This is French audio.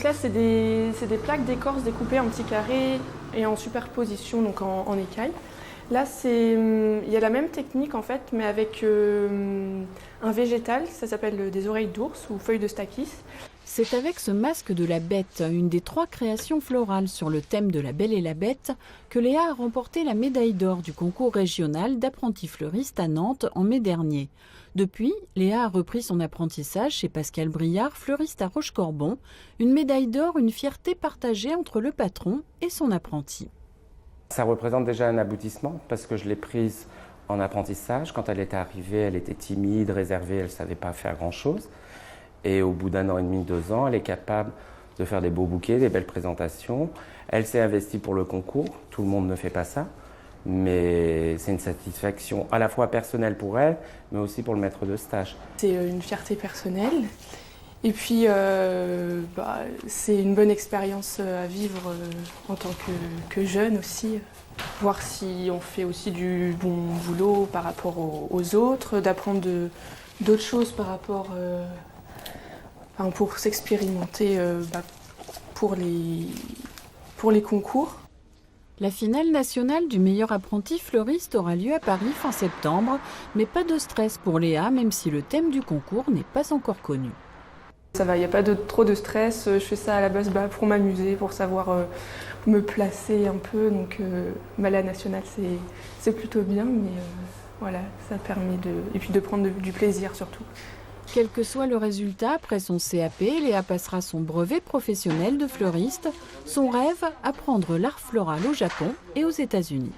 Là, c'est des plaques d'écorce découpées en petits carrés et en superposition, donc en écailles. Là, il y a la même technique en fait, mais avec un végétal, ça s'appelle des oreilles d'ours ou feuilles de stakis. C'est avec ce masque de la bête, une des 3 créations florales sur le thème de la Belle et la Bête, que Léa a remporté la médaille d'or du concours régional d'apprentis fleuristes à Nantes en mai dernier. Depuis, Léa a repris son apprentissage chez Pascal Briard, fleuriste à Rochecorbon. Une médaille d'or, une fierté partagée entre le patron et son apprenti. Ça représente déjà un aboutissement parce que je l'ai prise en apprentissage. Quand elle était arrivée, elle était timide, réservée, elle ne savait pas faire grand-chose. Et au bout d'1 an et demi, 2 ans, elle est capable de faire des beaux bouquets, des belles présentations. Elle s'est investie pour le concours. Tout le monde ne fait pas ça. Mais c'est une satisfaction à la fois personnelle pour elle, mais aussi pour le maître de stage. C'est une fierté personnelle. Et puis, c'est une bonne expérience à vivre en tant que jeune aussi. Voir si on fait aussi du bon boulot par rapport aux autres, d'apprendre d'autres choses par rapport... pour s'expérimenter pour les concours. La finale nationale du meilleur apprenti fleuriste aura lieu à Paris fin septembre, mais pas de stress pour Léa, même si le thème du concours n'est pas encore connu. Ça va, il n'y a pas trop de stress, je fais ça à la base pour m'amuser, pour savoir me placer un peu, donc la nationale c'est plutôt bien, mais voilà, ça permet et puis de prendre du plaisir surtout. Quel que soit le résultat, après son CAP, Léa passera son brevet professionnel de fleuriste. Son rêve, apprendre l'art floral au Japon et aux États-Unis.